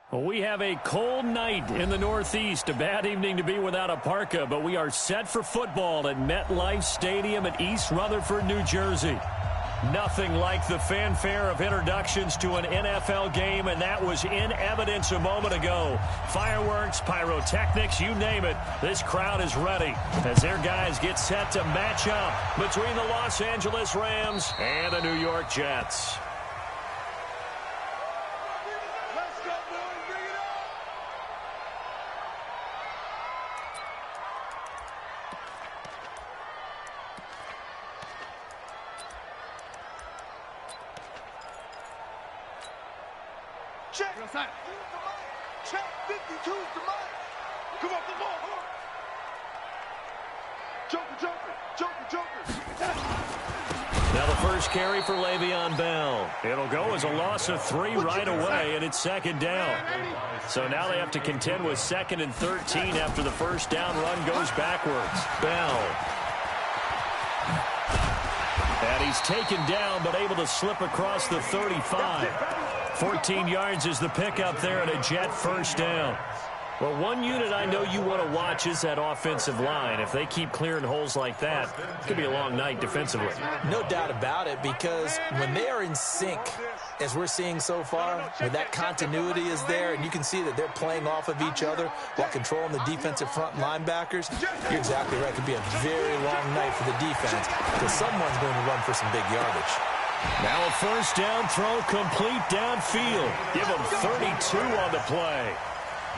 Well, we have a cold night in the Northeast. A bad evening to be without a parka, but we are set for football at MetLife Stadium in East Rutherford, New Jersey. Nothing like the fanfare of introductions to an NFL game, and that was in evidence a moment ago. Fireworks, pyrotechnics, you name it. This crowd is ready as their guys get set to match up between the Los Angeles Rams and the New York Jets. Check. Check. 52's the mic. Come on, come on. Joker. Now the first carry for Le'Veon Bell. It'll go as a loss of 3 right away, and it's second down. So now they have to contend with 2nd and 13 after the first down run goes backwards. Bell. And he's taken down, but able to slip across the 35. 14 yards is the pickup there and a Jet first down. Well, one unit I know you want to watch is that offensive line. If they keep clearing holes like that, it could be a long night defensively. No doubt about it, because when they are in sync, as we're seeing so far, when that continuity is there and you can see that they're playing off of each other while controlling the defensive front linebackers, you're exactly right. It could be a very long night for the defense because someone's going to run for some big yardage. Now a first down throw complete downfield. Give them 32 on the play.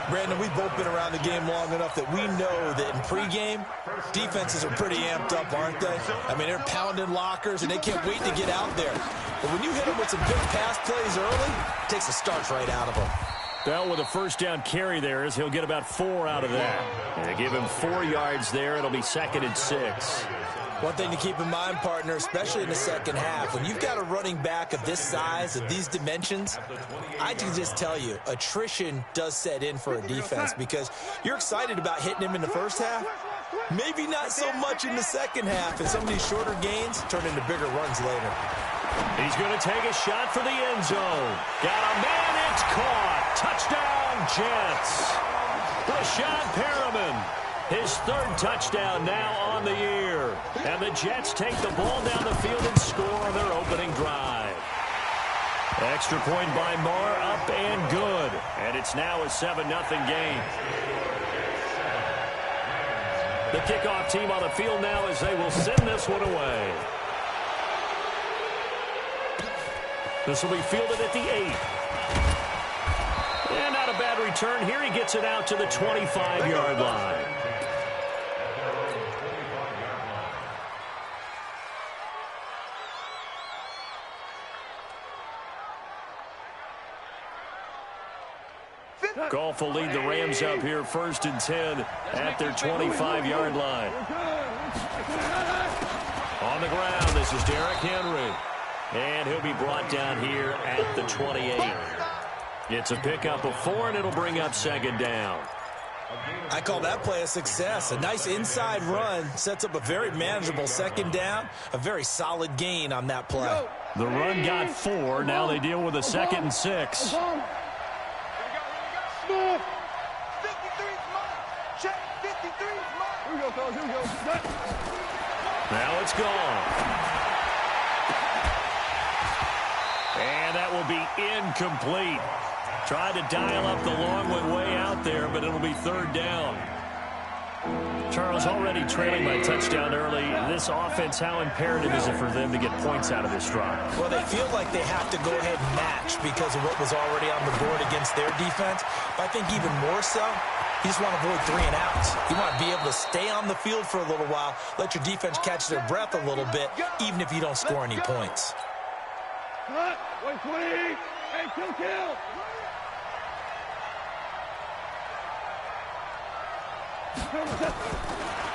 Brandon, we've both been around the game long enough that we know that in pregame, defenses are pretty amped up, aren't they? I mean, they're pounding lockers, and they can't wait to get out there. But when you hit them with some big pass plays early, it takes the starch right out of them. Bell with a first down carry there as he'll get about 4 out of that. And they give him 4 yards there. It'll be 2nd and 6. One thing to keep in mind, partner, especially in the second half, when you've got a running back of this size, of these dimensions, I can just tell you, attrition does set in for a defense because you're excited about hitting him in the first half. Maybe not so much in the second half, and some of these shorter gains turn into bigger runs later. He's going to take a shot for the end zone. Got a man, it's caught. Touchdown, Jets. Rashad Perriman. His 3rd touchdown now on the year. And the Jets take the ball down the field and score on their opening drive. Extra point by Marr, up and good. And it's now a 7-0 game. The kickoff team on the field now as they will send this one away. This will be fielded at the 8. And not a bad return. Here he gets it out to the 25-yard line. Goff will lead the Rams up here 1st and 10 at their 25-yard line. On the ground, this is Derrick Henry. And he'll be brought down here at the 28. It's a pickup of 4, and it'll bring up 2nd down. I call that play a success. A nice inside run sets up a very manageable 2nd down. A very solid gain on that play. The run got 4. Now they deal with a 2nd and 6. Now it's gone. And that will be incomplete. Tried to dial up the long one way out there, but it'll be 3rd down. Charles, already trailing by touchdown early. This offense, how imperative is it for them to get points out of this drive? Well, they feel like they have to go ahead and match because of what was already on the board against their defense. But I think even more so, you just want to avoid 3 and outs. You want to be able to stay on the field for a little while, let your defense catch their breath a little bit, even if you don't score any points. Kill.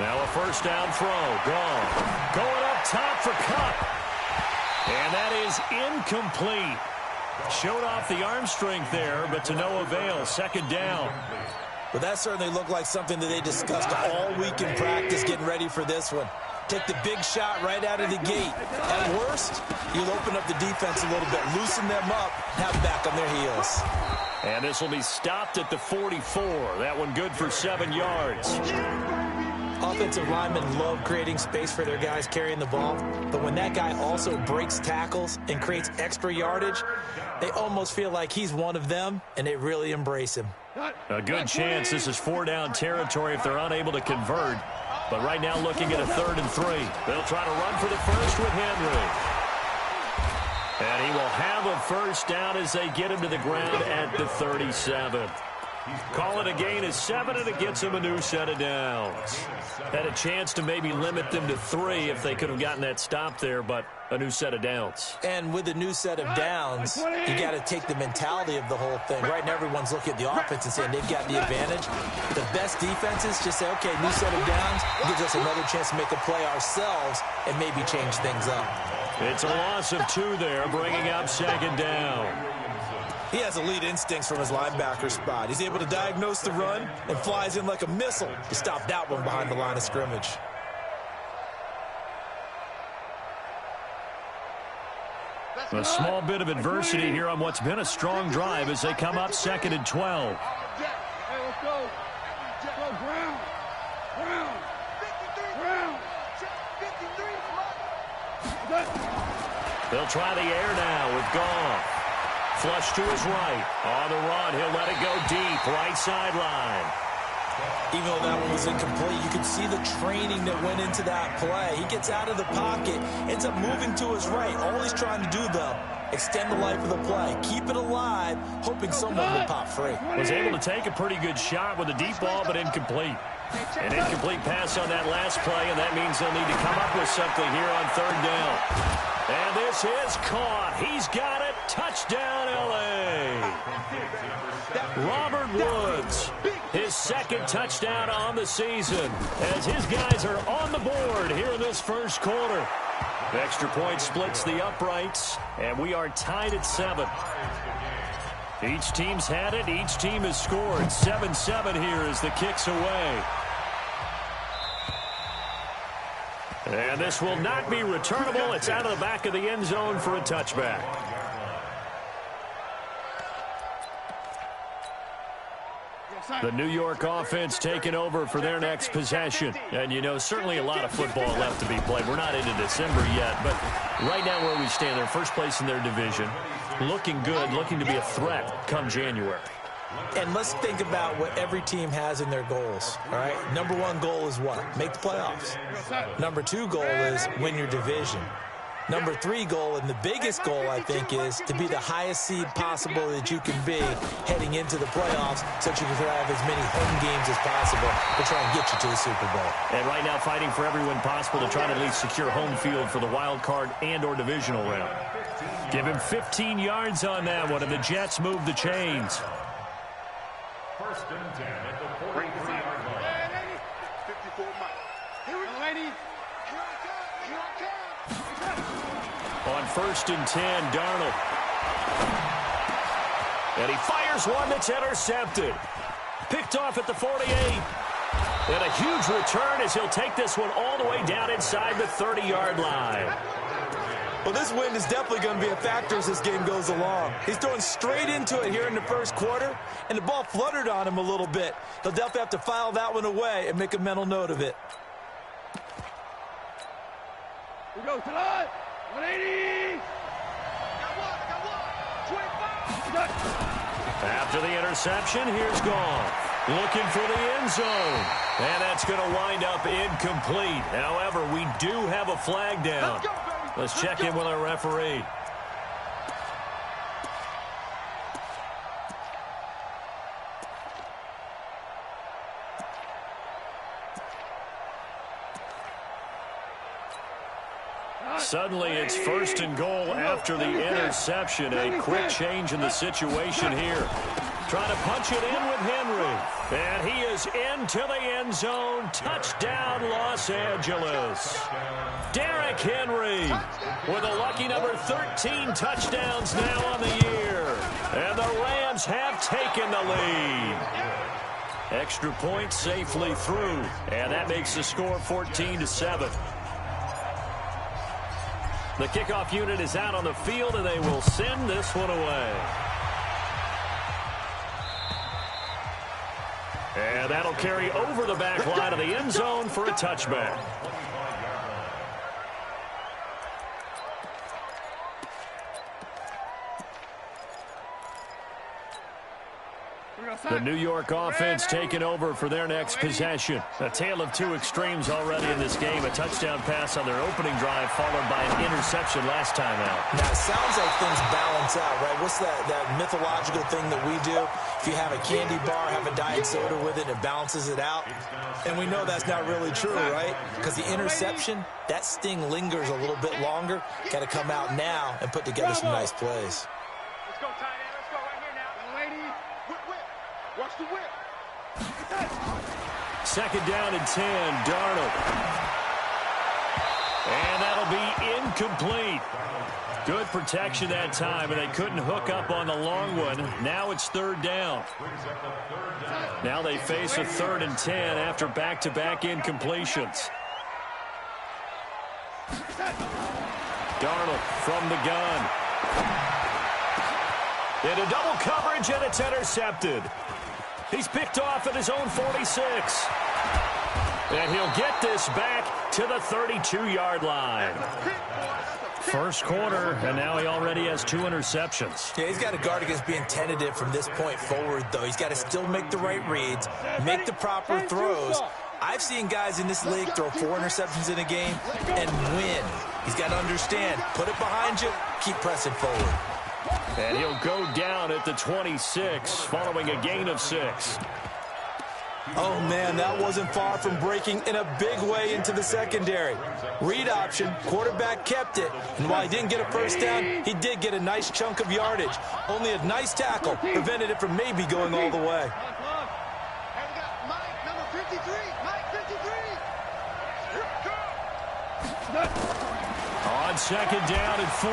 Now a first down throw. Gone. Going up top for Cup. And that is incomplete. Showed off the arm strength there, but to no avail. 2nd down. But that certainly looked like something that they discussed all week in practice getting ready for this one. Take the big shot right out of the gate. At worst, you'll open up the defense a little bit, loosen them up, have them back on their heels. And this will be stopped at the 44. That one good for 7 yards. Offensive linemen love creating space for their guys carrying the ball, but when that guy also breaks tackles and creates extra yardage, they almost feel like he's one of them, and they really embrace him. A good chance this is 4-down territory if they're unable to convert. But right now looking at a 3rd and 3. They'll try to run for the first with Henry. And he will have a first down as they get him to the ground at the 37. Call it a gain of 7, and it gets him a new set of downs. Had a chance to maybe limit them to 3 if they could have gotten that stop there, but a new set of downs. And with a new set of downs, you got to take the mentality of the whole thing. Right now, everyone's looking at the offense and saying they've got the advantage. The best defenses just say, okay, new set of downs gives us another chance to make a play ourselves and maybe change things up. It's a loss of 2 there, bringing up 2nd down. He has elite instincts from his linebacker spot. He's able to diagnose the run and flies in like a missile to stop that one behind the line of scrimmage. A small bit of adversity here on what's been a strong drive as they come up 2nd and 12. Hey, let's go. Go, Brown. Brown. 53. Brown. 53. They'll try the air now with Goff. Flush to his right. On the run, he'll let it go deep. Right sideline. Even though that one was incomplete, you can see the training that went into that play. He gets out of the pocket, ends up moving to his right. All he's trying to do, though, extend the life of the play. Keep it alive, hoping someone will pop free. Was able to take a pretty good shot with a deep ball, but incomplete. An incomplete pass on that last play, and that means they'll need to come up with something here on 3rd down. And this is caught. He's got it. Touchdown, L.A. Robert Woods, his 2nd touchdown on the season, as his guys are on the board here in this first quarter. Extra point splits the uprights, and we are tied at 7. Each team's had it. Each team has scored. 7-7 here as the kick's away. And this will not be returnable. It's out of the back of the end zone for a touchback. The New York offense taking over for their next possession. And, you know, certainly a lot of football left to be played. We're not into December yet, but right now where we stand, they're first place in their division. Looking good, looking to be a threat come January. And let's think about what every team has in their goals, all right? Number 1 goal is what? Make the playoffs. Number 2 goal is win your division. Number 3 goal, and the biggest goal, I think, is to be the highest seed possible that you can be heading into the playoffs so that you can have as many home games as possible to try and get you to the Super Bowl. And right now fighting for every win possible to try to at least secure home field for the wild card and or divisional round. Give him 15 yards on that one, and the Jets move the chains. 1st and 10 at the 43-yard line. 54 Mike. Here we go, lady. Here I come. On 1st and 10, Darnold. And he fires one that's intercepted. Picked off at the 48. And a huge return as he'll take this one all the way down inside the 30-yard line. Well, this win is definitely going to be a factor as this game goes along. He's throwing straight into it here in the first quarter, and the ball fluttered on him a little bit. He'll definitely have to file that one away and make a mental note of it. We go to the 180. Got 1. 25. After the interception, here's Goff. Looking for the end zone. And that's going to wind up incomplete. However, we do have a flag down. Let's check in with our referee. Suddenly, it's 1st and goal after the interception. A quick change in the situation here. Trying to punch it in with Henry. And he is into the end zone. Touchdown, Los Angeles. Derrick Henry with a lucky number 13 touchdowns now on the year. And the Rams have taken the lead. Extra point safely through. And that makes the score 14-7. The kickoff unit is out on the field, and they will send this one away. And that'll carry over the back line of the end zone for a touchback. The New York offense taking over for their next possession. A tale of two extremes already in this game. A touchdown pass on their opening drive, followed by an interception last time out. Now, it sounds like things balance out, right? What's that mythological thing that we do? If you have a candy bar, have a diet soda with it, it balances it out. And we know that's not really true, right? Because the interception, that sting lingers a little bit longer. Got to come out now and put together some nice plays. Let's go, tight end. Let's go right here now. Lady, whip. Watch the whip. Second down and 10, Darnold. And that'll be incomplete. Good protection that time, and they couldn't hook up on the long one. Now it's third down. Now they face a 3rd and 10 after back-to-back incompletions. Darnold from the gun. Into double coverage, and it's intercepted. He's picked off at his own 46. And he'll get this back to the 32-yard line. First quarter, and now he already has 2 interceptions. Yeah, he's got to guard against being tentative from this point forward, though. He's got to still make the right reads, make the proper throws. I've seen guys in this league throw 4 interceptions in a game and win. He's got to understand, put it behind you, keep pressing forward. And he'll go down at the 26 following a gain of 6. Oh, man, that wasn't far from breaking in a big way into the secondary. Read option, quarterback kept it. And while he didn't get a first down, he did get a nice chunk of yardage. Only a nice tackle prevented it from maybe going all the way. Mike, number 53. Mike, 53. On second down and 4,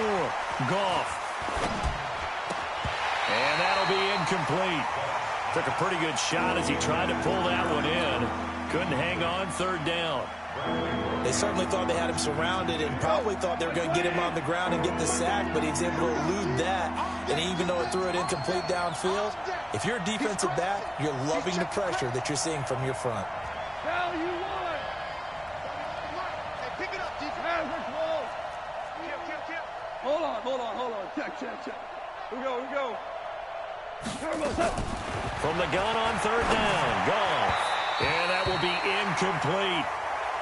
Goff. And that'll be incomplete. Took a pretty good shot as he tried to pull that one in. Couldn't hang on, third down. They certainly thought they had him surrounded and probably thought they were going to get him on the ground and get the sack, but he was able to elude that. And even though it threw it incomplete downfield, if you're a defensive back, you're loving the pressure that you're seeing from your front. Now you won. Hey, pick it up, defense. Kill. Hold on. Check. Here we go. From the gun on third down, Goff. And that will be incomplete.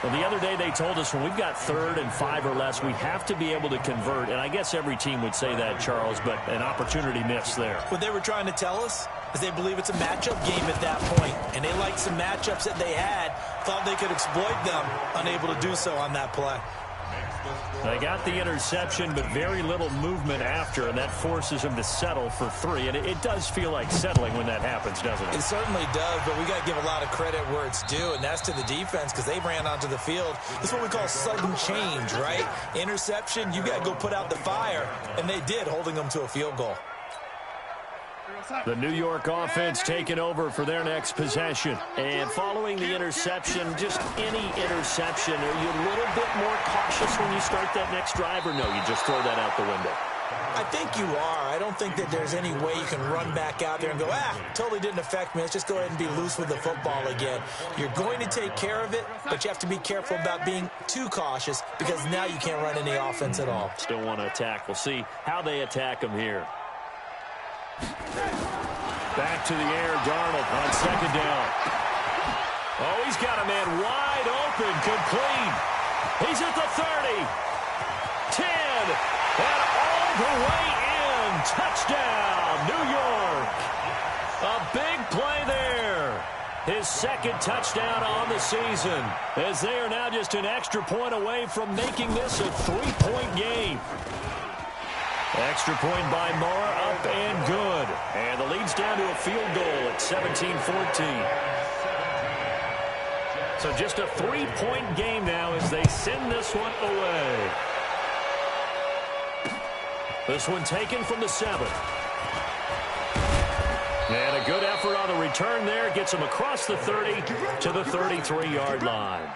Well, the other day they told us when we've got 3rd and 5 or less, we have to be able to convert. And I guess every team would say that, Charles, but an opportunity missed there. What they were trying to tell us is they believe it's a matchup game at that point. And they liked some matchups that they had, thought they could exploit them, unable to do so on that play. They got the interception, but very little movement after, and that forces them to settle for 3. And it does feel like settling when that happens, doesn't it? It certainly does, but we got to give a lot of credit where it's due, and that's to the defense because they ran onto the field. This is what we call sudden change, right? Interception, you got to go put out the fire, and they did, holding them to a field goal. The New York offense taking over for their next possession. And following the interception, just any interception, are you a little bit more cautious when you start that next drive, or no, you just throw that out the window? I think you are. I don't think that there's any way you can run back out there and go, totally didn't affect me. Let's just go ahead and be loose with the football again. You're going to take care of it, but you have to be careful about being too cautious because now you can't run any offense at all. Still want to attack. We'll see how they attack them here. Back to the air, Darnold on second down. Oh, he's got a man wide open, complete. He's at the 30, 10, and all the way in. Touchdown, New York. A big play there. His 2nd touchdown on the season, as they are now just an extra point away from making this a 3-point game. Extra point by Moore, up and good. And the lead's down to a field goal at 17-14. So just a 3-point game now as they send this one away. This one taken from the 7. And a good effort on the return there. Gets him across the 30 to the 33-yard line.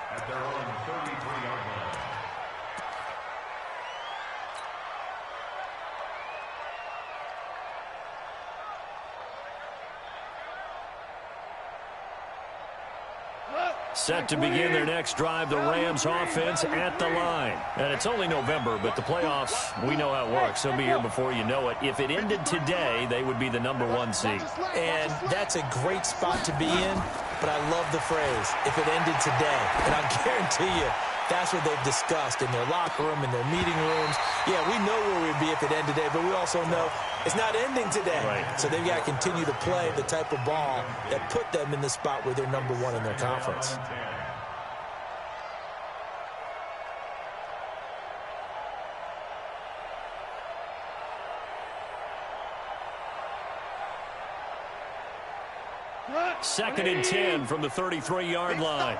Set to begin their next drive, the Rams offense at the line. And it's only November, but the playoffs, we know how it works. They'll be here before you know it. If it ended today, they would be the #1 seed. And that's a great spot to be in, but I love the phrase, if it ended today. And I guarantee you, that's what they've discussed in their locker room, in their meeting rooms. Yeah, we know where we'd be if it ended today, but we also know it's not ending today. Right. So they've got to continue to play the type of ball that put them in the spot where they're #1 in their conference. Second and 10 from the 33-yard line.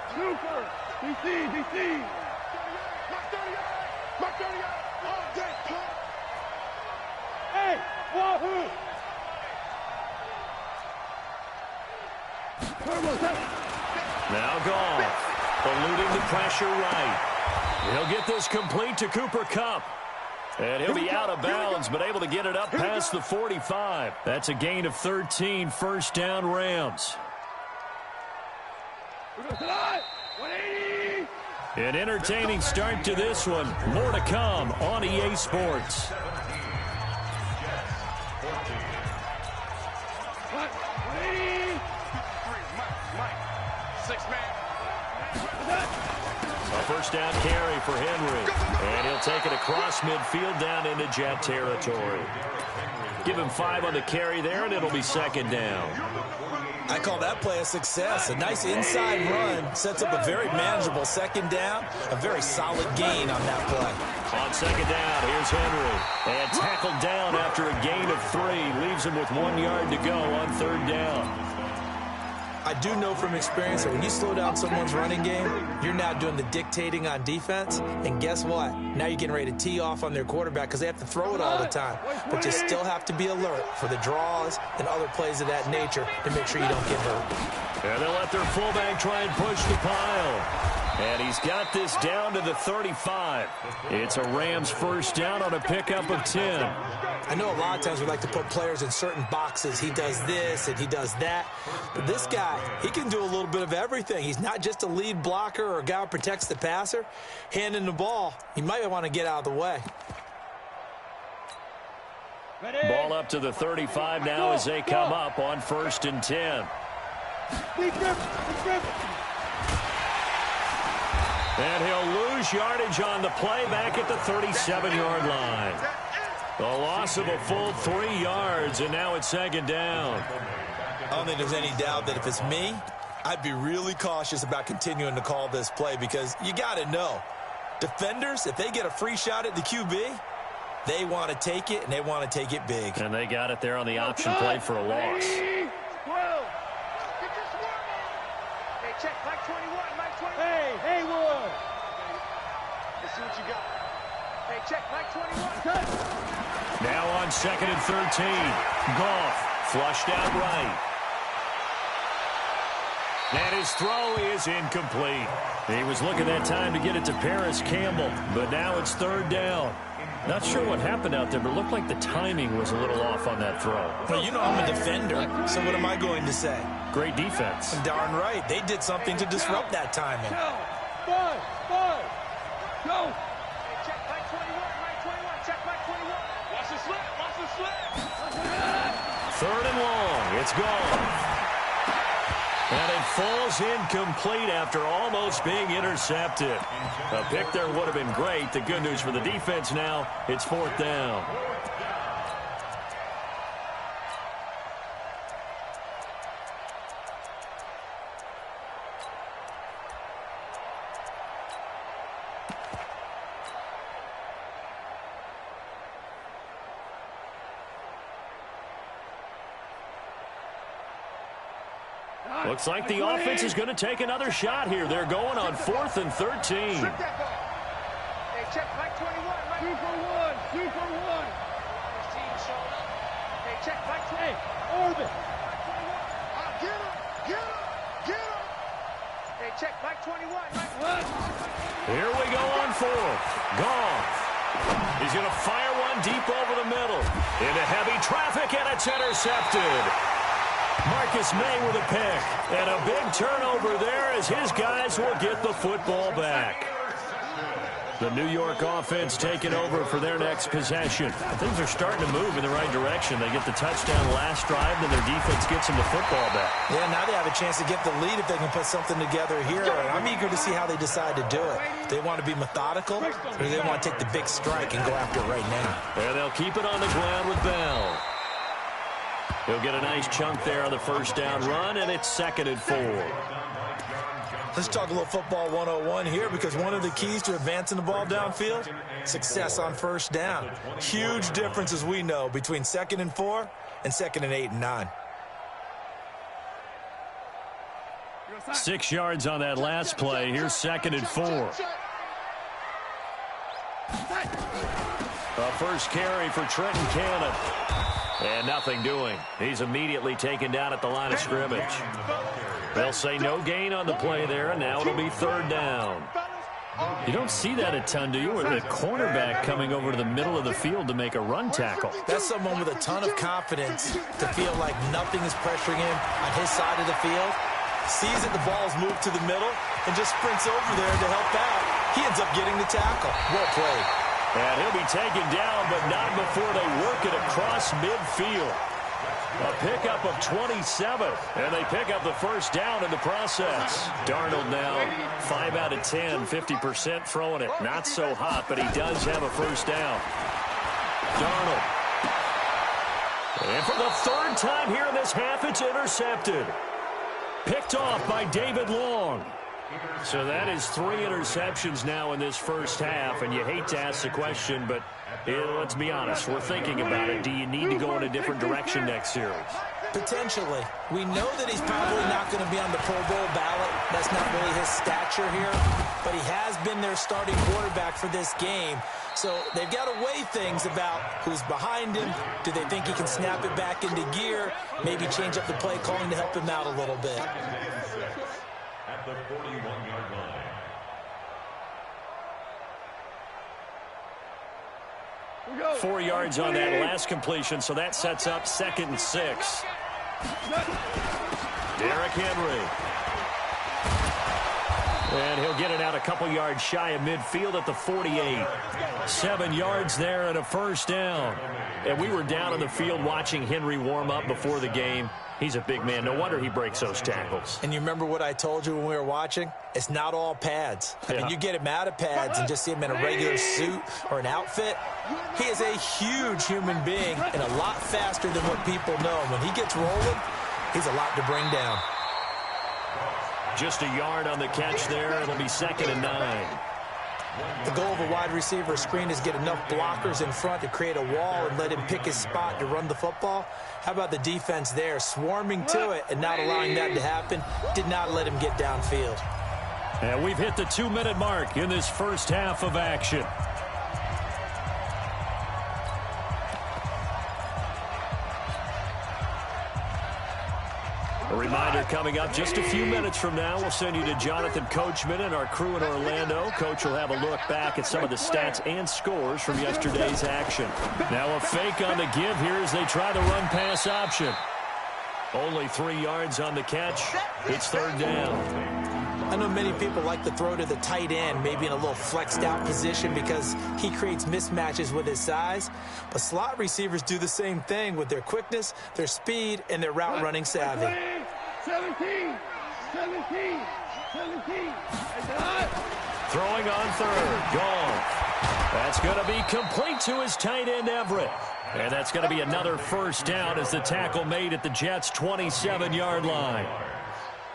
Hey, wahoo! Now Goff, eluding the pressure right. He'll get this complete to Cooper Kupp. And he'll be out of bounds, but able to get it up past the 45. That's a gain of 13, first down Rams. An entertaining start to this one. More to come on EA Sports. A first down carry for Henry. And he'll take it across midfield down into Jet territory. Give him 5 on the carry there, and it'll be second down. I call that play a success. A nice inside run sets up a very manageable second down. A very solid gain on that play. On second down, here's Henry. And tackled down after a gain of 3. Leaves him with 1 yard to go on third down. I do know from experience that when you slow down someone's running game, you're now doing the dictating on defense. And guess what? Now you're getting ready to tee off on their quarterback because they have to throw it all the time. But you still have to be alert for the draws and other plays of that nature to make sure you don't get hurt. And they'll let their fullback try and push the pile. And he's got this down to the 35. It's a Rams first down on a pickup of 10. I know a lot of times we like to put players in certain boxes. He does this and he does that. But this guy, he can do a little bit of everything. He's not just a lead blocker or a guy who protects the passer. Handing the ball, he might want to get out of the way. Ball up to the 35 now as they come up on first and 10. And he'll lose yardage on the play back at the 37-yard line. The loss of a full 3 yards, and now it's second down. I don't think there's any doubt that if it's me, I'd be really cautious about continuing to call this play because you got to know, defenders, if they get a free shot at the QB, they want to take it, and they want to take it big. And they got it there on the option play for a loss. Hey, check, Mike 21, Mike 21. Hey, Haywood. Let's see what you got. Hey, check, Mike 21. Now on second and 13. Goff flushed out right. And his throw is incomplete. He was looking that time to get it to Paris Campbell, but now it's third down. Not sure what happened out there, but it looked like the timing was a little off on that throw. Well, you know I'm a defender, so what am I going to say? Great defense. Darn right. They did something to disrupt that timing. Five, go. Check Mike 21, Mike 21, check Mike 21. Watch the slip, watch the slip. Third and long. It's gone. And it falls incomplete after almost being intercepted. A pick there would have been great. The good news for the defense now, it's fourth down. Looks like the offense is going to take another shot here. They're going on 4th and 13. Hey, check Mike 21, Mike 2 for 1, 2 for 1. Hey, check Mike 20. Hey, Orbit. Get him. Hey, check Mike 21, Mike 1. Here we go on 4th. Goff. He's going to fire one deep over the middle. Into heavy traffic, and it's intercepted. Marcus May with a pick. And a big turnover there as his guys will get the football back. The New York offense taking over for their next possession. Things are starting to move in the right direction. They get the touchdown last drive, then their defense gets them the football back. Yeah, now they have a chance to get the lead if they can put something together here. And I'm eager to see how they decide to do it. They want to be methodical, or they want to take the big strike and go after it right now. And they'll keep it on the ground with Bell. He'll get a nice chunk there on the first down run, and it's 2nd and 4. Let's talk a little football 101 here, because one of the keys to advancing the ball downfield, success on first down. Huge difference, as we know, between 2nd and 4 and 2nd and 8 and 9. 6 yards on that last play. Here's 2nd and 4. A first carry for Trenton Cannon. And nothing doing. He's immediately taken down at the line of scrimmage. They'll say no gain on the play there, and now it'll be 3rd down. You don't see that a ton, do you? Or the cornerback coming over to the middle of the field to make a run tackle. That's someone with a ton of confidence to feel like nothing is pressuring him on his side of the field. Sees that the ball's moved to the middle and just sprints over there to help out. He ends up getting the tackle. Well played. And he'll be taken down, but not before they work it across midfield. A pickup of 27, and they pick up the first down in the process. Darnold now 5 out of 10, 50% throwing it. Not so hot, but he does have a first down. Darnold. And for the 3rd time here in this half, it's intercepted. Picked off by David Long. So that is 3 interceptions now in this first half, and you hate to ask the question, but let's be honest, we're thinking about it. Do you need to go in a different direction next series? Potentially. We know that he's probably not going to be on the Pro Bowl ballot. That's not really his stature here, but he has been their starting quarterback for this game. So they've got to weigh things about who's behind him. Do they think he can snap it back into gear? Maybe change up the play calling to help him out a little bit. At the 41-yard line. 4 yards on that last completion, so that sets up 2nd and 6. Derrick Henry. And he'll get it out a couple yards shy of midfield at the 48. 7 yards there and a first down. And we were down on the field watching Henry warm up before the game. He's a big man. No wonder he breaks those tackles. And you remember what I told you when we were watching? It's not all pads. I mean, you get him out of pads and just see him in a regular suit or an outfit. He is a huge human being and a lot faster than what people know. When he gets rolling, he's a lot to bring down. Just a yard on the catch there. It'll be 2nd and 9. The goal of a wide receiver screen is get enough blockers in front to create a wall and let him pick his spot to run the football. How about the defense there, swarming to it and not allowing that to happen? Did not let him get downfield. And we've hit the 2-minute mark in this first half of action. A reminder coming up just a few minutes from now, we'll send you to Jonathan Coachman and our crew in Orlando. Coach will have a look back at some of the stats and scores from yesterday's action. Now a fake on the give here as they try the run-pass option. Only 3 yards on the catch. It's 3rd down. I know many people like to throw to the tight end, maybe in a little flexed out position because he creates mismatches with his size. But slot receivers do the same thing with their quickness, their speed, and their route running savvy. 17. Throwing on 3rd. Gone. That's going to be complete to his tight end, Everett. And that's going to be another first down as the tackle made at the Jets' 27-yard line.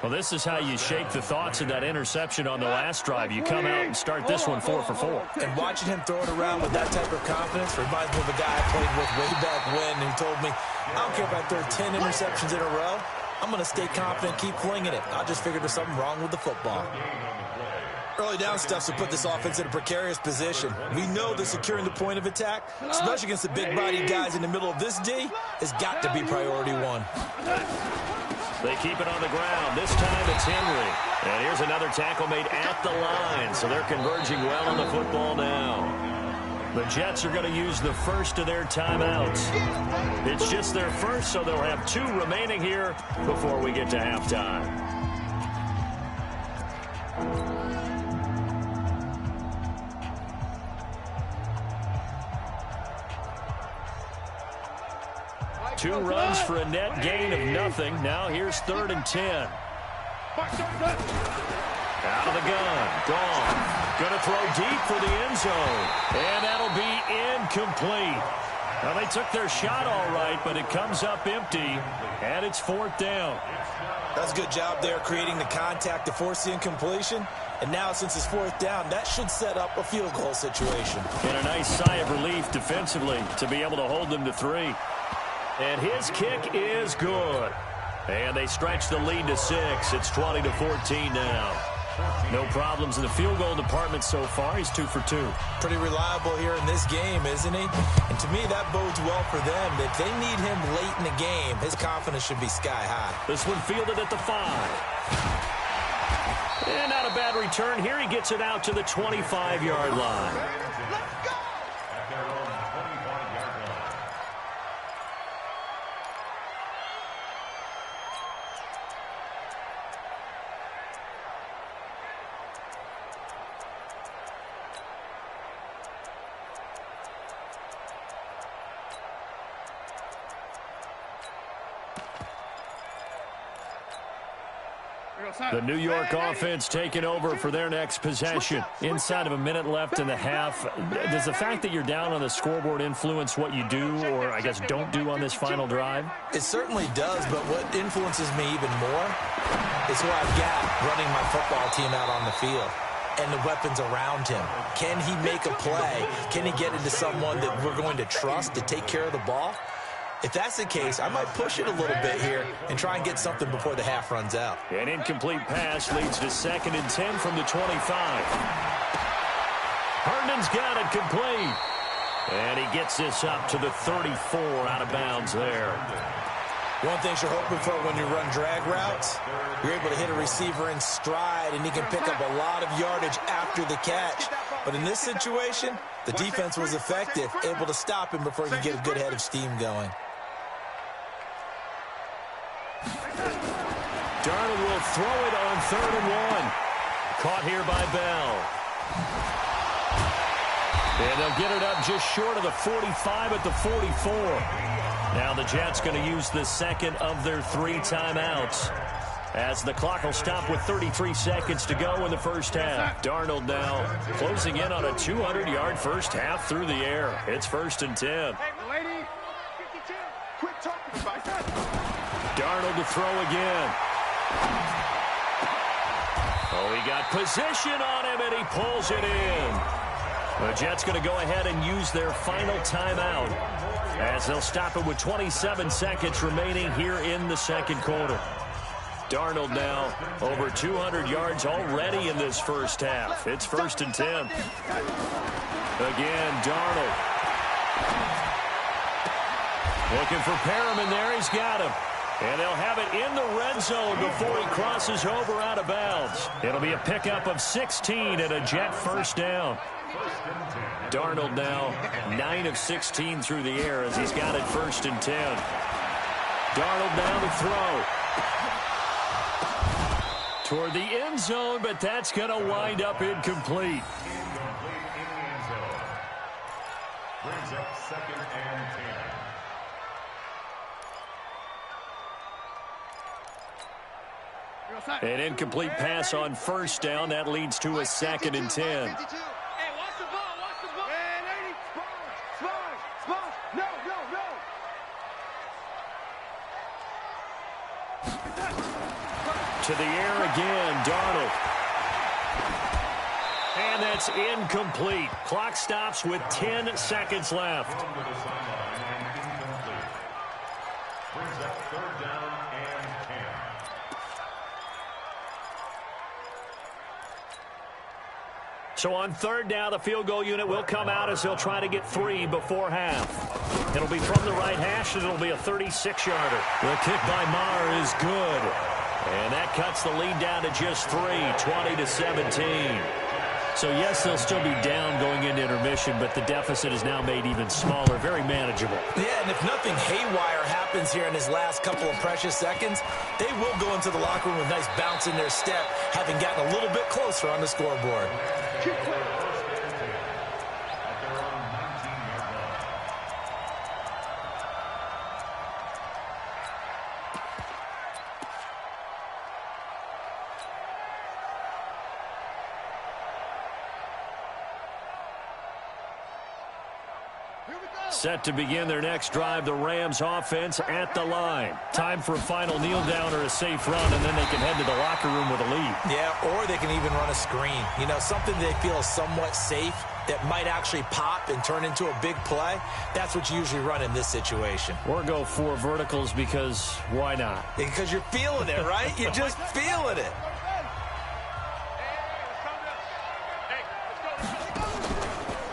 Well, this is how you shake the thoughts of that interception on the last drive. You come out and start this one 4 for 4. And watching him throw it around with that type of confidence reminds me of a guy I played with way back when who told me, I don't care if I throw 10 interceptions in a row. I'm going to stay confident, keep flinging it. I just figured there's something wrong with the football. Early down stuff to put this offense in a precarious position. We know that securing the point of attack, especially against the big-bodied guys in the middle of this D, has got to be priority 1. They keep it on the ground. This time it's Henry. And here's another tackle made at the line. So they're converging well on the football now. The Jets are going to use the first of their timeouts. It's just their first, so they'll have 2 remaining here before we get to halftime. Two runs for a net gain of nothing. Now here's 3rd and 10. Out of the gun. Gone. Going to throw deep for the end zone. And that'll be incomplete. Now, they took their shot all right, but it comes up empty, and it's 4th down. That's a good job there creating the contact to force the incompletion. And now, since it's 4th down, that should set up a field goal situation. And a nice sigh of relief defensively to be able to hold them to 3. And his kick is good. And they stretch the lead to 6. It's 20-14 now. No problems in the field goal department so far. He's 2 for 2. Pretty reliable here in this game, isn't he? And to me, that bodes well for them. If they need him late in the game, his confidence should be sky high. This one fielded at the 5. And not a bad return here. He gets it out to the 25-yard line. The New York offense taking over for their next possession. Inside of a minute left in the half. Does the fact that you're down on the scoreboard influence what you do, or I guess don't do on this final drive? It certainly does, but what influences me even more is who I've got running my football team out on the field and the weapons around him. Can he make a play? Can he get into someone that we're going to trust to take care of the ball? If that's the case, I might push it a little bit here and try and get something before the half runs out. An incomplete pass leads to 2nd and 10 from the 25. Herndon's got it complete. And he gets this up to the 34 out of bounds there. One thing you're hoping for when you run drag routes, you're able to hit a receiver in stride, and he can pick up a lot of yardage after the catch. But in this situation, the defense was effective, able to stop him before he could get a good head of steam going. Darnold will throw it on 3rd and 1. Caught here by Bell. And they'll get it up just short of the 45 at the 44. Now the Jets going to use the second of their 3 timeouts, as the clock will stop with 33 seconds to go in the first half. Darnold now closing in on a 200-yard first half through the air. It's 1st and 10. Darnold to throw again. Oh, he got position on him, and he pulls it in. The Jets going to go ahead and use their final timeout, as they'll stop it with 27 seconds remaining here in the second quarter. Darnold now over 200 yards already in this first half. It's 1st and 10. Again, Darnold. Looking for Perriman there. He's got him. And they'll have it in the red zone before he crosses over out of bounds. It'll be a pickup of 16 and a Jet first down. Darnold now 9 of 16 through the air as he's got it 1st and 10. Darnold now to throw. Toward the end zone, but that's going to wind up incomplete. Brings up 2nd and 10. An incomplete pass on first down. That leads to a 2nd and 10. To the air again, Darnold. And that's incomplete. Clock stops with 10 seconds left. Brings up 3rd down and 10. So on 3rd down, the field goal unit will come out as they'll try to get 3 before half. It'll be from the right hash, and it'll be a 36-yarder. The kick by Maher is good. And that cuts the lead down to just 3, 20-17. So, yes, they'll still be down going into intermission, but the deficit is now made even smaller, very manageable. Yeah, and if nothing haywire happens here in his last couple of precious seconds, they will go into the locker room with a nice bounce in their step, having gotten a little bit closer on the scoreboard. Set to begin their next drive, the Rams offense at the line. Time for a final kneel down or a safe run, and then they can head to the locker room with a lead. Yeah, or they can even run a screen. You know, something they feel is somewhat safe that might actually pop and turn into a big play. That's what you usually run in this situation. Or go 4 verticals because why not? Because you're feeling it, right? You're just feeling it.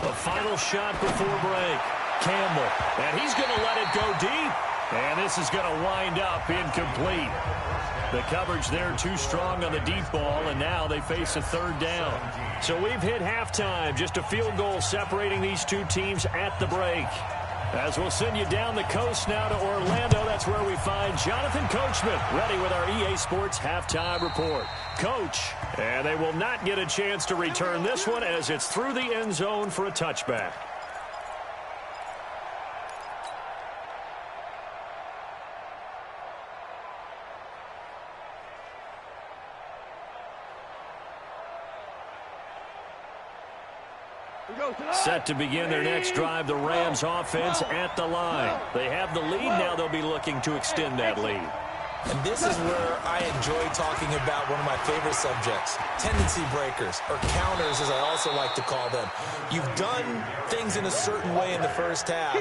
The final shot before break. Campbell, and he's going to let it go deep. And this is going to wind up incomplete. The coverage there too strong on the deep ball, and now they face a 3rd down. So we've hit halftime. Just a field goal separating these two teams at the break. As we'll send you down the coast now to Orlando, that's where we find Jonathan Coachman, ready with our EA Sports Halftime Report. Coach, and they will not get a chance to return this one as it's through the end zone for a touchback. Set to begin their next drive, the Rams offense at the line. They have the lead. Now they'll be looking to extend that lead. And this is where I enjoy talking about one of my favorite subjects, tendency breakers, or counters as I also like to call them. You've done things in a certain way in the first half,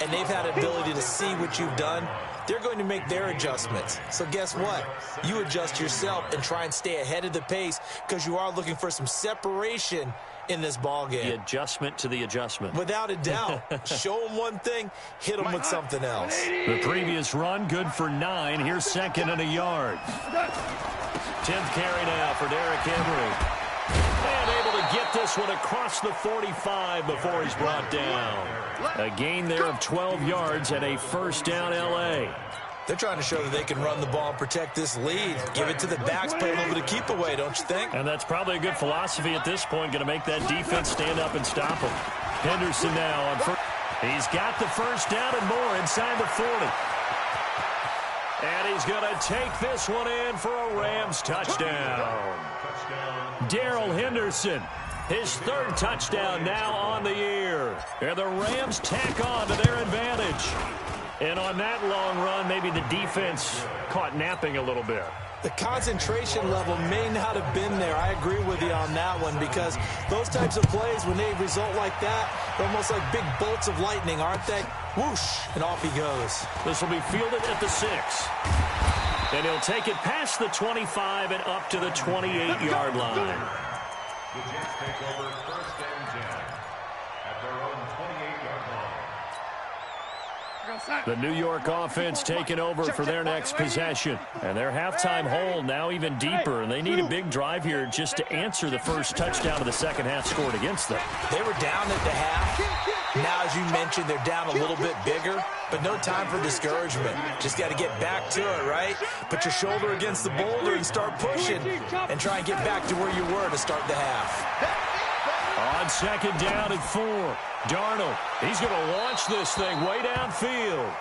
and they've had ability to see what you've done. They're going to make their adjustments. So guess what? You adjust yourself and try and stay ahead of the pace because you are looking for some separation in this ball game. The adjustment to the adjustment. Without a doubt. Show them one thing, hit them with something else. The previous run, good for 9. Here's 2nd and a yard. 10th carry now for Derrick Henry. And able to get this one across the 45 before he's brought down. A gain there of 12 yards and a 1st down L.A. They're trying to show that they can run the ball and protect this lead. Give it to the backs, play a little bit of keep away, don't you think? And that's probably a good philosophy at this point, going to make that defense stand up and stop him. Henderson now on first. He's got the 1st down and more inside the 40. And he's going to take this one in for a Rams touchdown. Darrell Henderson, his 3rd touchdown now on the year. And the Rams tack on to their advantage. And on that long run, maybe the defense caught napping a little bit. The concentration level may not have been there. I agree with you on that one because those types of plays, when they result like that, they're almost like big bolts of lightning, aren't they? Whoosh, and off he goes. This will be fielded at the 6. And he'll take it past the 25 and up to the 28-yard line. The Jets take over 1st and 10 at their own 28-yard line. The New York offense taking over for their next possession. And their halftime hole now even deeper. And they need a big drive here just to answer the first touchdown of the second half scored against them. They were down at the half. Now, as you mentioned, they're down a little bit bigger. But no time for discouragement. Just got to get back to it, right? Put your shoulder against the boulder and start pushing. And try and get back to where you were to start the half. On 2nd down and 4. Darnold, he's going to launch this thing way downfield.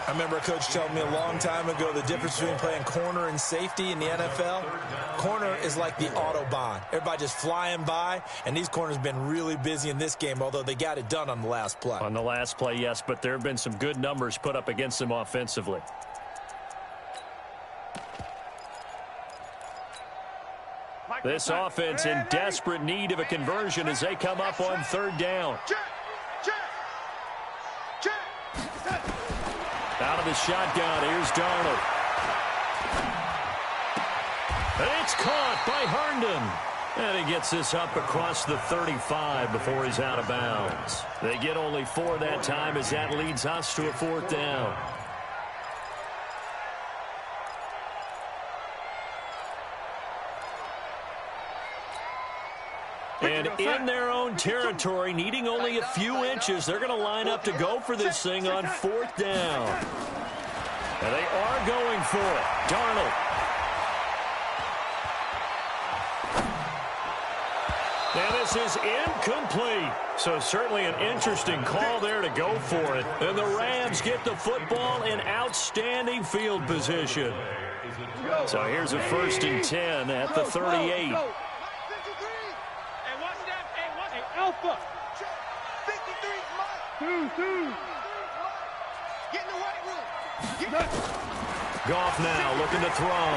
I remember a coach telling me a long time ago the difference between playing corner and safety in the NFL. Corner is like the Autobahn. Everybody just flying by, and these corners have been really busy in this game, although they got it done on the last play. On the last play, yes, but there have been some good numbers put up against them offensively. This offense in desperate need of a conversion as they come up on 3rd down. Out of the shotgun, here's Darnold. And it's caught by Herndon. And he gets this up across the 35 before he's out of bounds. They get only 4 that time as that leads us to a 4th down. territory, needing only a few inches. They're going to line up to go for this thing on 4th down. And they are going for it. Darnold. And this is incomplete. So certainly an interesting call there to go for it. And the Rams get the football in outstanding field position. So here's a 1st and 10 at the 38. Hey, watch that. Hey, Alpha. 53 Mike. Two. Get in the white room. Goff now looking to throw.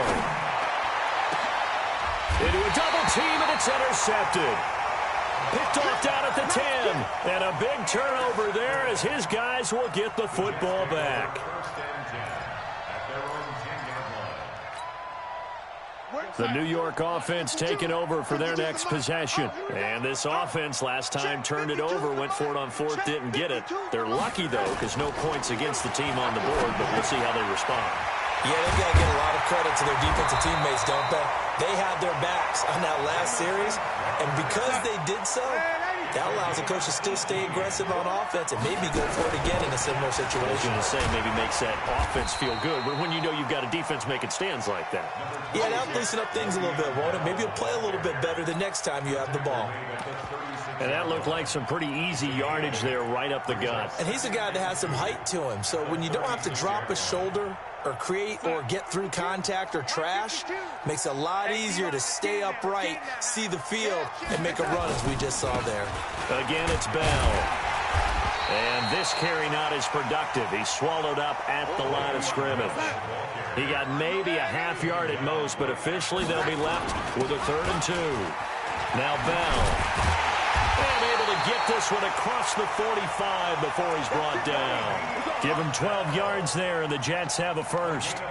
Into a double team, and it's intercepted. Picked off down at the 10. And a big turnover there as his guys will get the football back. The New York offense taking over for their next possession. And this offense last time turned it over, went for it on 4th, didn't get it. They're lucky, though, because no points against the team on the board, but we'll see how they respond. Yeah, they've got to get a lot of credit to their defensive teammates, don't they? They had their backs on that last series, and because they did so, that allows the coach to still stay aggressive on offense and maybe go for it again in a similar situation. I was going to say maybe makes that offense feel good, but when you know you've got a defense making stands like that. Yeah, that'll loosen up things a little bit, won't it? Maybe you'll play a little bit better the next time you have the ball. And that looked like some pretty easy yardage there right up the gut. And he's a guy that has some height to him, so when you don't have to drop a shoulder or create or get through contact or trash, makes it a lot easier to stay upright, see the field, and make a run as we just saw there. Again, it's Bell. And this carry not as productive. He's swallowed up at the line of scrimmage. He got maybe a half yard at most, but officially they'll be left with a 3rd and 2. Now Bell. And able to get this one across the 45 before he's brought down. Give him 12 yards there, and the Jets have a 1st.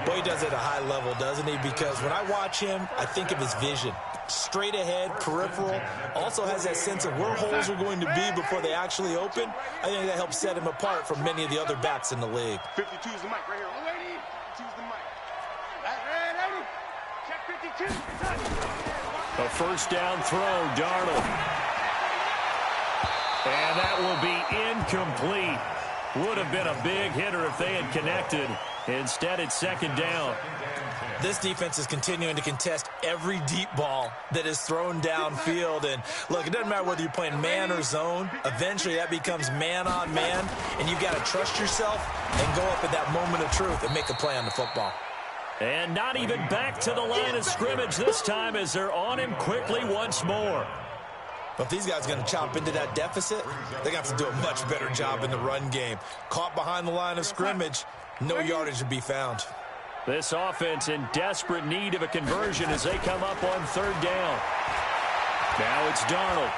Boy, he does it at a high level, doesn't he? Because when I watch him, I think of his vision. Straight ahead, peripheral. Also has that sense of where holes are going to be before they actually open. I think that helps set him apart from many of the other backs in the league. 52 is the mic right here. Lady, 52 is the mic. Lady, check 52. A 1st down throw, Darnold. And that will be incomplete. Would have been a big hitter if they had connected. Instead, it's 2nd down. This defense is continuing to contest every deep ball that is thrown downfield. And, look, it doesn't matter whether you're playing man or zone. Eventually, that becomes man on man. And you've got to trust yourself and go up at that moment of truth and make a play on the football. And not even back to the line of scrimmage this time as they're on him quickly once more. But if these guys are going to chop into that deficit, they're going to have to do a much better job in the run game. Caught behind the line of scrimmage, no yardage to be found. This offense in desperate need of a conversion as they come up on 3rd down. Now it's Darnold.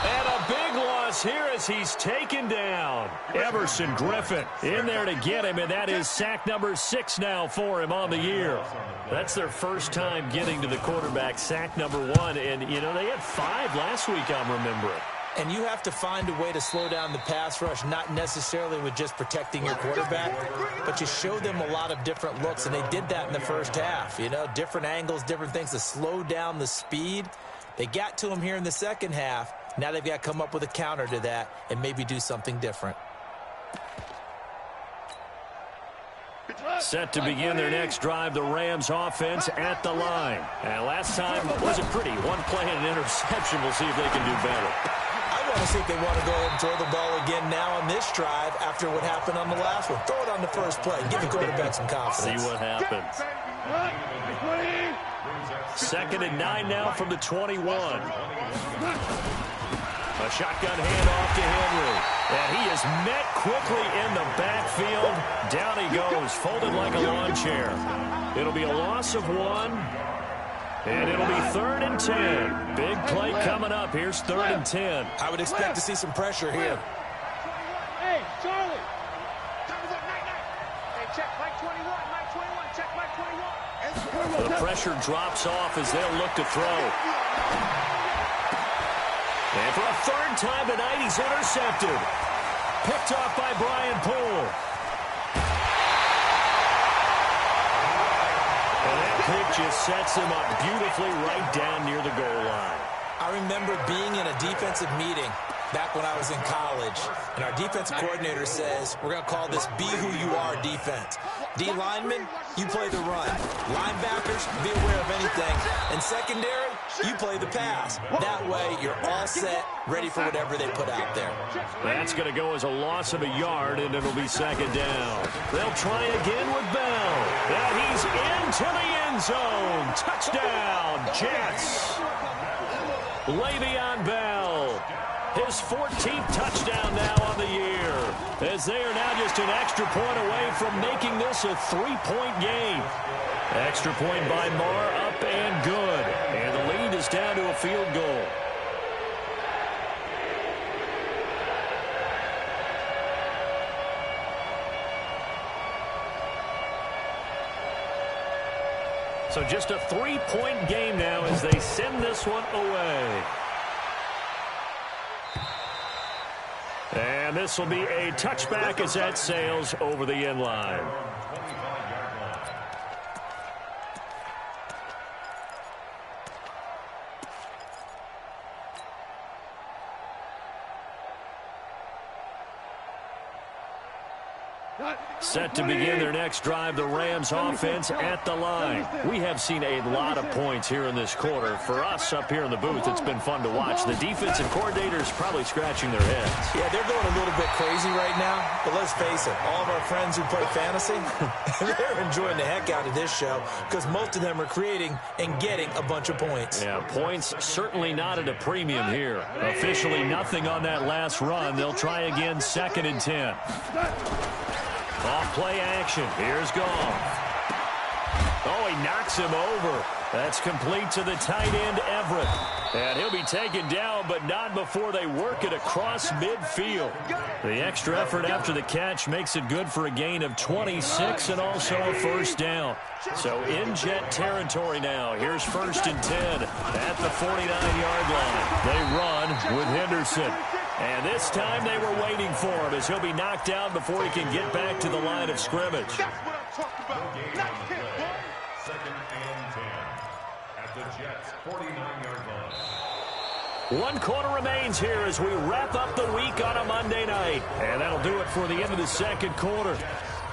And a big loss here as he's taken down. Everson Griffin in there to get him, and that is sack number 6 now for him on the year. That's their first time getting to the quarterback, sack number 1. And, you know, they had 5 last week, I'm remembering. And you have to find a way to slow down the pass rush, not necessarily with just protecting your quarterback, but you show them a lot of different looks, and they did that in the first half. You know, different angles, different things to slow down the speed. They got to him here in the second half. Now they've got to come up with a counter to that and maybe do something different. Set to begin their next drive, the Rams offense at the line. And last time wasn't pretty. One play and an interception. We'll see if they can do better. I want to see if they want to go ahead and throw the ball again now on this drive after what happened on the last one. Throw it on the first play. Give the quarterback some confidence. See what happens. 2nd and 9 now from the 21. A shotgun handoff to Henry. And he is met quickly in the backfield. Down he goes, folded like a lawn chair. It'll be a loss of 1. And it'll be 3rd and 10. Big play coming up. Here's 3rd and 10. I would expect to see some pressure here. Hey, Charlie. Time is up, night. Hey, check Mike 21, Mike 21, check Mike 21. The pressure drops off as they'll look to throw. And for a 3rd time tonight, he's intercepted. Picked off by Brian Poole. And that pick just sets him up beautifully right down near the goal line. I remember being in a defensive meeting back when I was in college, and our defensive coordinator says, we're going to call this be who you are defense. D linemen, you play the run. Linebackers, be aware of anything. And secondary, you play the pass. That way, you're all set, ready for whatever they put out there. That's going to go as a loss of a yard, and it'll be second down. They'll try again with Bell. And he's into the end zone. Touchdown, Jets. Le'Veon Bell. His 14th touchdown now on the year, as they are now just an extra point away from making this a 3-point game. Extra point by Marr, up and good. And the lead is down to a field goal. So just a 3-point game now as they send this one away. And this will be a touchback as that sails over the end line. Set to begin their next drive, the Rams offense at the line. We have seen a lot of points here in this quarter. For us up here in the booth, it's been fun to watch. The defensive coordinators probably scratching their heads. Yeah, they're going a little bit crazy right now, but let's face it, all of our friends who play fantasy, they're enjoying the heck out of this show because most of them are creating and getting a bunch of points. Yeah, points certainly not at a premium here. Officially nothing on that last run. They'll try again, 2nd and 10. Off play action. Here's Goff. Oh, he knocks him over. That's complete to the tight end, Everett. And he'll be taken down, but not before they work it across midfield. The extra effort after the catch makes it good for a gain of 26 and also a first down. So in Jet territory now. Here's 1st and 10 at the 49-yard line. They run with Henderson. And this time they were waiting for him as he'll be knocked down before he can get back to the line of scrimmage. That's what I'm talking about. Knock him, boy. 2nd and 10 at the Jets' 49-yard line. 1 quarter remains here as we wrap up the week on a Monday night. And that'll do it for the end of the 2nd quarter.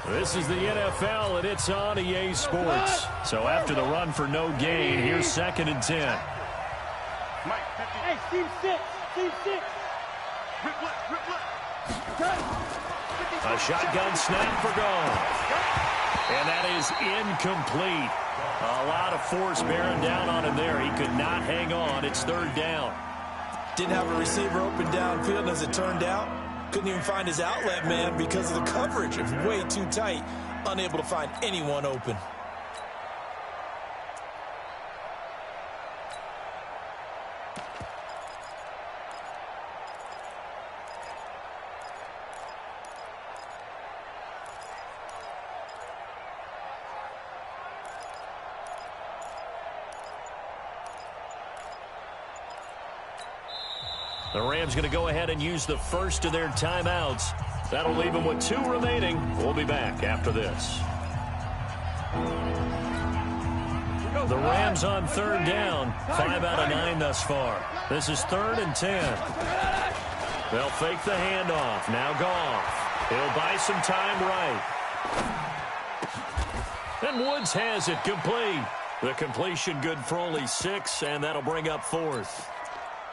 This is the NFL, and it's on EA Sports. So after the run for no gain, here's 2nd and 10. Hey, team 6. Team 6. A shotgun snap for Goff. And that is incomplete. A lot of force bearing down on him there. He could not hang on. It's 3rd down. Didn't have a receiver open downfield, and as it turned out, couldn't even find his outlet man because of the coverage. It was way too tight, unable to find anyone open. The Rams going to go ahead and use the first of their timeouts. That'll leave them with 2 remaining. We'll be back after this. The Rams on 3rd down. 5 out of 9 thus far. This is 3rd and 10. They'll fake the handoff. Now Goff. He'll buy some time right. And Woods has it complete. The completion good for only 6, and that'll bring up 4th.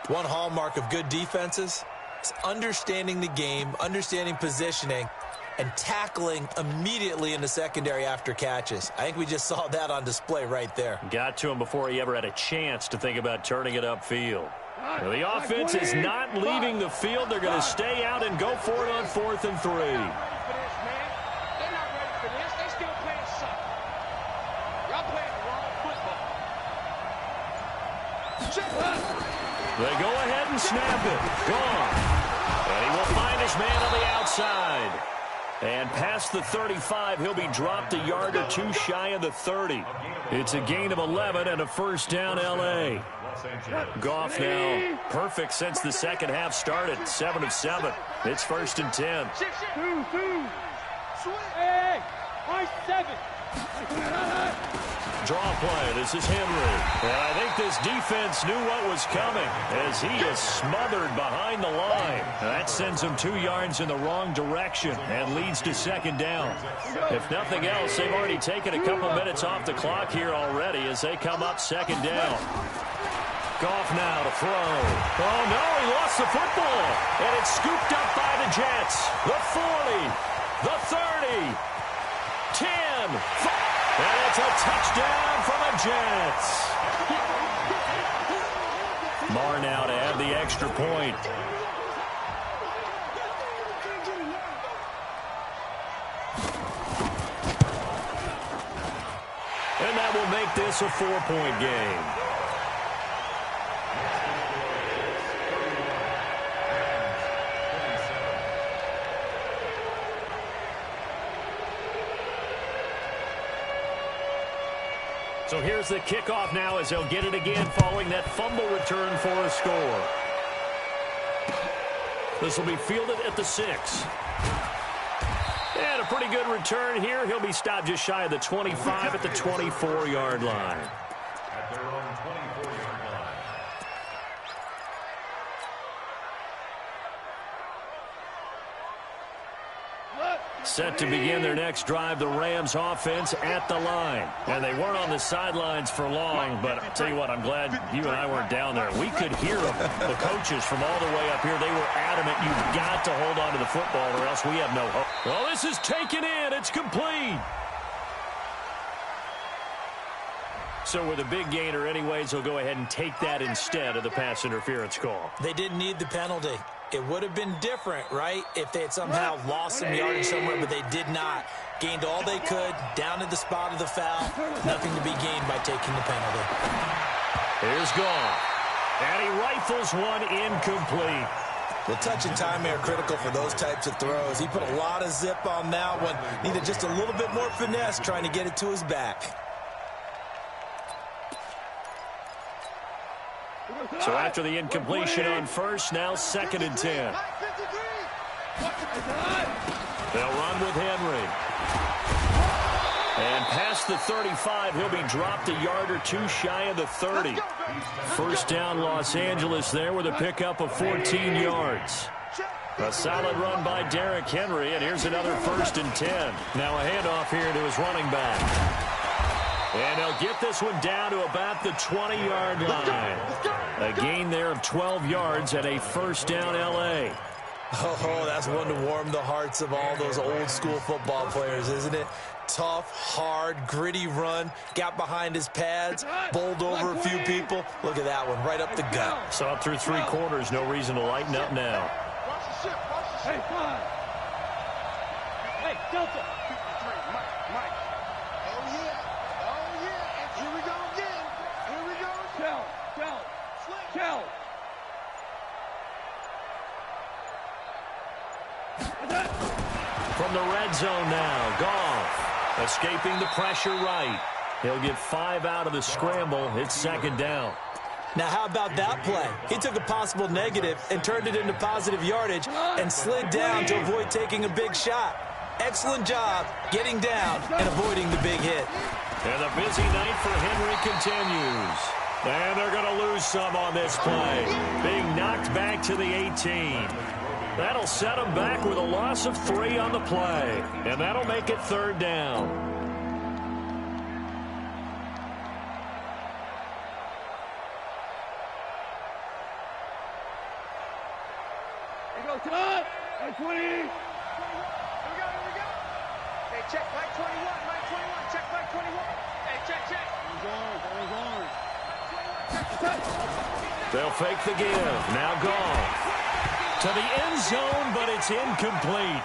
One hallmark of good defenses is understanding the game, understanding positioning, and tackling immediately in the secondary after catches. I think we just saw that on display right there. Got to him before he ever had a chance to think about turning it upfield. Now, the offense is not leaving the field. They're going to stay out and go for it on 4th and 3. They're not ready for this. They still playing soccer. Y'all playing the wrong football. They go ahead and snap it. Gone. And he will find his man on the outside. And past the 35, he'll be dropped a yard or 2 shy of the 30. It's a gain of 11 and a first down, L.A. Goff now perfect since the second half started. 7 of 7. It's 1st and 10. Hey, 7. Draw play. This is Henry. And I think this defense knew what was coming as he is smothered behind the line. And that sends him 2 yards in the wrong direction and leads to second down. If nothing else, they've already taken a couple minutes off the clock here already as they come up second down. Goff now to throw. Oh, no, he lost the football. And it's scooped up by the Jets. The 40, the 30, 10, 5. And it's a touchdown for the Jets. Marr now to add the extra point. And that will make this a 4-point game. So here's the kickoff now as they'll get it again following that fumble return for a score. This will be fielded at the 6. And a pretty good return here. He'll be stopped just shy of the 25 at the 24-yard line. At their own 24-yard line. Set to begin their next drive, the Rams offense at the line. And they weren't on the sidelines for long, but I'll tell you what, I'm glad you and I weren't down there. We could hear them, the coaches from all the way up here. They were adamant, you've got to hold on to the football or else we have no hope. Well, this is taken in. It's complete. So with a big gainer anyways, they'll go ahead and take that instead of the pass interference call. They didn't need the penalty. It would have been different, right, if they had somehow lost some yardage somewhere, but they did not. Gained all they could, down to the spot of the foul. Nothing to be gained by taking the penalty. Here's Goff. And he rifles one incomplete. The touch and timing are critical for those types of throws. He put a lot of zip on that one. Needed just a little bit more finesse trying to get it to his back. So after the incompletion on first, now 2nd and 10. They'll run with Henry. And past the 35, he'll be dropped a yard or two shy of the 30. First down, Los Angeles there with a pickup of 14 yards. A solid run by Derrick Henry, and here's another 1st and 10. Now a handoff here to his running back. And they'll get this one down to about the 20-yard line. A gain there of 12 yards and a first down L.A. Oh, that's one to warm the hearts of all those old-school football players, isn't it? Tough, hard, gritty run. Got behind his pads, bowled over a few people. Look at that one, right up the gut. So up through 3 quarters, no reason to lighten up now. Hey, fine. Hey, Delta. Mike. Oh, yeah. And here we go again. Cal. From the red zone now, Goff escaping the pressure right. He'll get 5 out of the scramble. It's 2nd down. Now, how about that play? He took a possible negative and turned it into positive yardage and slid down to avoid taking a big shot. Excellent job getting down and avoiding the big hit. And the busy night for Henry continues. And they're going to lose some on this play. Being knocked back to the 18. That'll set them back with a loss of 3 on the play. And that'll make it 3rd down. Cut! At 20. Here we go. Hey, check, Mike 21, check Mike 21. Hey, check. They'll fake the give. Now Goff to the end zone, but it's incomplete.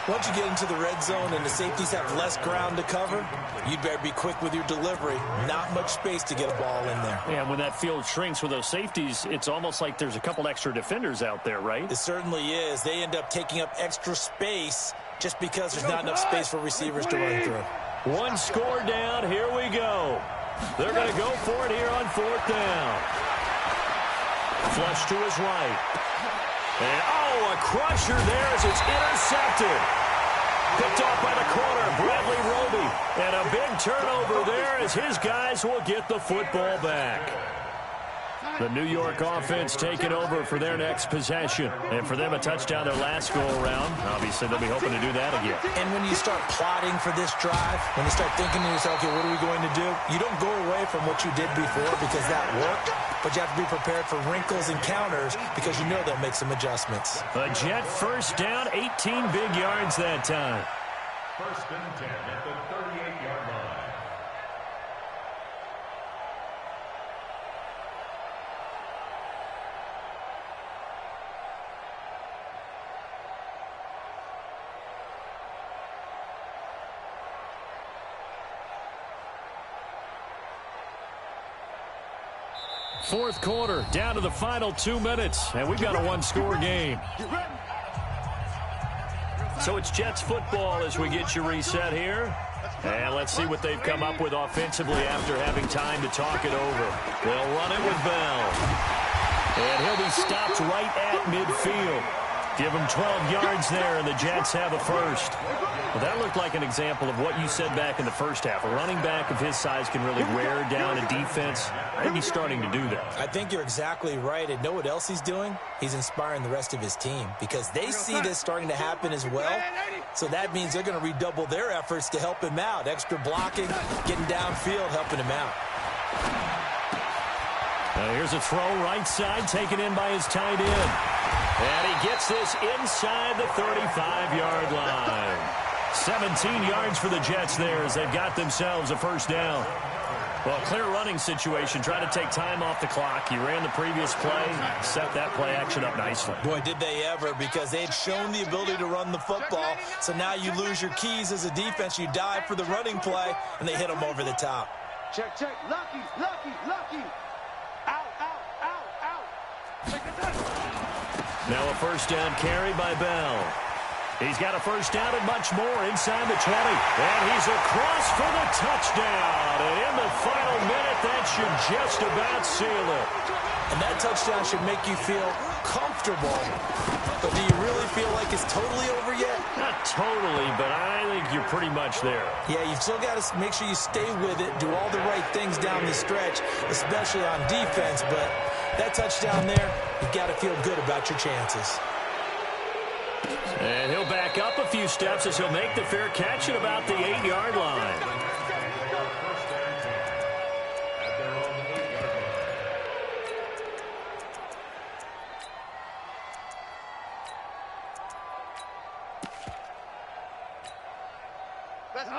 Once you get into the red zone and the safeties have less ground to cover, you'd better be quick with your delivery. Not much space to get a ball in there. Yeah, when that field shrinks with those safeties, it's almost like there's a couple extra defenders out there, right? It certainly is. They end up taking up extra space just because there's not enough space for receivers to run through. 1 score down. Here we go. They're going to go for it here on 4th down. Flush to his right. And, a crusher there as it's intercepted. Picked off by the corner, Bradley Roby. And a big turnover there as his guys will get the football back. The New York offense taking over for their next possession. And for them, a touchdown their last go-around. Obviously, they'll be hoping to do that again. And when you start plotting for this drive, when you start thinking to yourself, okay, what are we going to do? You don't go away from what you did before because that worked, but you have to be prepared for wrinkles and counters because you know they'll make some adjustments. A Jet first down, 18 big yards that time. First and 10 at the 38-yard line. Fourth quarter, down to the final 2 minutes, and we've got a one-score game. So it's Jets football as we get you reset here. And let's see what they've come up with offensively after having time to talk it over. They'll run it with Bell. And he'll be stopped right at midfield. Give him 12 yards there, and the Jets have a first. Well, that looked like an example of what you said back in the first half. A running back of his size can really wear down a defense. I think he's starting to do that. I think you're exactly right. And know what else he's doing? He's inspiring the rest of his team because they see this starting to happen as well. So that means they're going to redouble their efforts to help him out. Extra blocking, getting downfield, helping him out. Here's a throw right side taken in by his tight end. And he gets this inside the 35-yard line. 17 yards for the Jets there as they've got themselves a first down. Well, clear running situation. Try to take time off the clock. He ran the previous play, set that play action up nicely. Boy, did they ever, because they had shown the ability to run the football. So now you lose your keys as a defense. You dive for the running play, and they hit him over the top. Check, check. Lucky, lucky, lucky. Out, out, out, out. Check it out. Now a first down carry by Bell. He's got a first down and much more inside the 20. And he's across for the touchdown. And in the final minute, that should just about seal it. And that touchdown should make you feel comfortable. But do you really feel like it's totally over yet? Not totally, but I think you're pretty much there. Yeah, you've still got to make sure you stay with it, do all the right things down the stretch, especially on defense. But that touchdown there, you've got to feel good about your chances. And he'll back up a few steps as he'll make the fair catch at about the 8-yard line.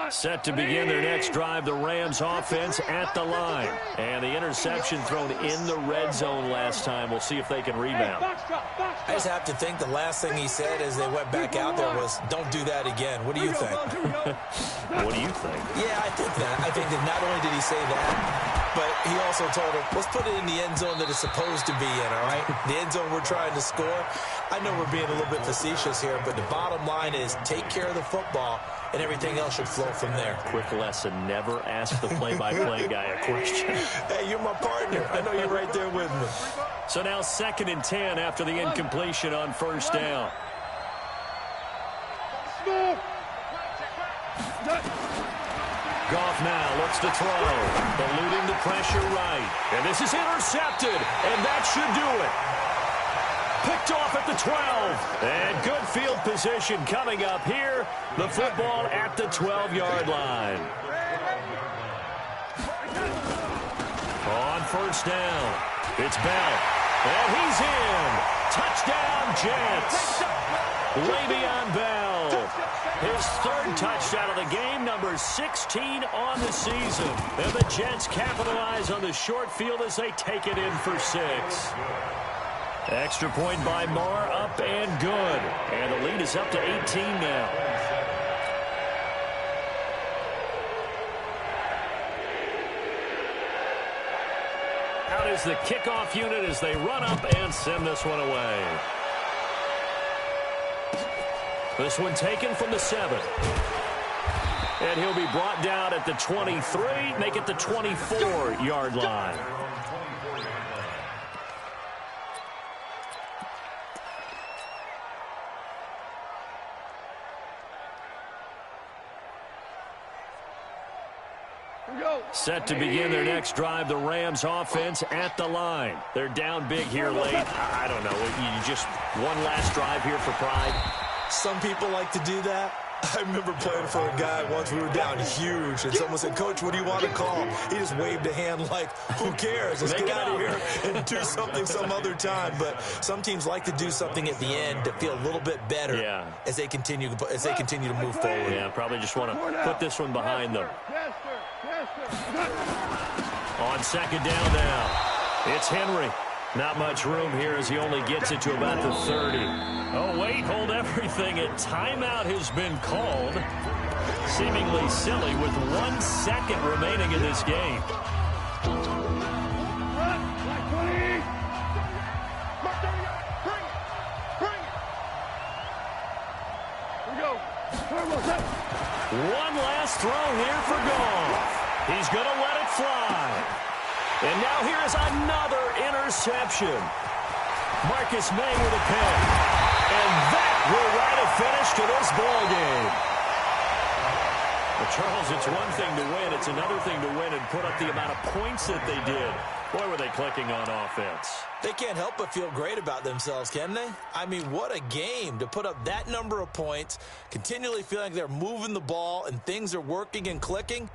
Set to begin their next drive, the Rams offense at the line. And the interception thrown in the red zone last time. We'll see if they can rebound. I just have to think the last thing he said as they went back out there was, don't do that again. What do you think? What do you think? Yeah, I think that. I think that not only did he say that, but he also told him, let's put it in the end zone that it's supposed to be in, all right? The end zone we're trying to score. I know we're being a little bit facetious here, but the bottom line is take care of the football, and everything else should flow from there. Quick lesson, never ask the play-by-play guy a question. Hey, you're my partner. I know you're right there with me. So now 2nd and 10 after the incompletion on first down. Goff now looks to throw, eluding the pressure right. And this is intercepted, and that should do it. Picked off at the 12. And good field position coming up here. The football at the 12-yard line. On first down, it's Bell. And he's in. Touchdown, Jets. Le'Veon Bell. His 3rd touchdown of the game, number 16 on the season. And the Jets capitalize on the short field as they take it in for 6. Extra point by Marr, up and good. And the lead is up to 18 now. Out is the kickoff unit as they run up and send this one away. This one taken from the 7. And he'll be brought down at the 23, make it the 24-yard line. Set to begin their next drive, the Rams offense at the line. They're down big here late. I don't know. You just one last drive here for pride. Some people like to do that. I remember playing for a guy once. We were down huge, and someone said, "Coach, what do you want to call?" He just waved a hand like, "Who cares? Let's get out of here and do something some other time." But some teams like to do something at the end to feel a little bit better as they continue to move forward. Yeah, probably just want to put this one behind them. On second down now, it's Henry. Not much room here as he only gets it to about the 30. Oh, wait, hold everything. A timeout has been called. Seemingly silly with 1 second remaining in this game. One last throw here for Goff. He's going to let it fly. And now here is another interception. Marcus May with a pick. And that will write a finish to this ball game. Well, Charles, it's one thing to win. It's another thing to win and put up the amount of points that they did. Boy, were they clicking on offense. They can't help but feel great about themselves, can they? I mean, what a game to put up that number of points, continually feeling like they're moving the ball and things are working and clicking.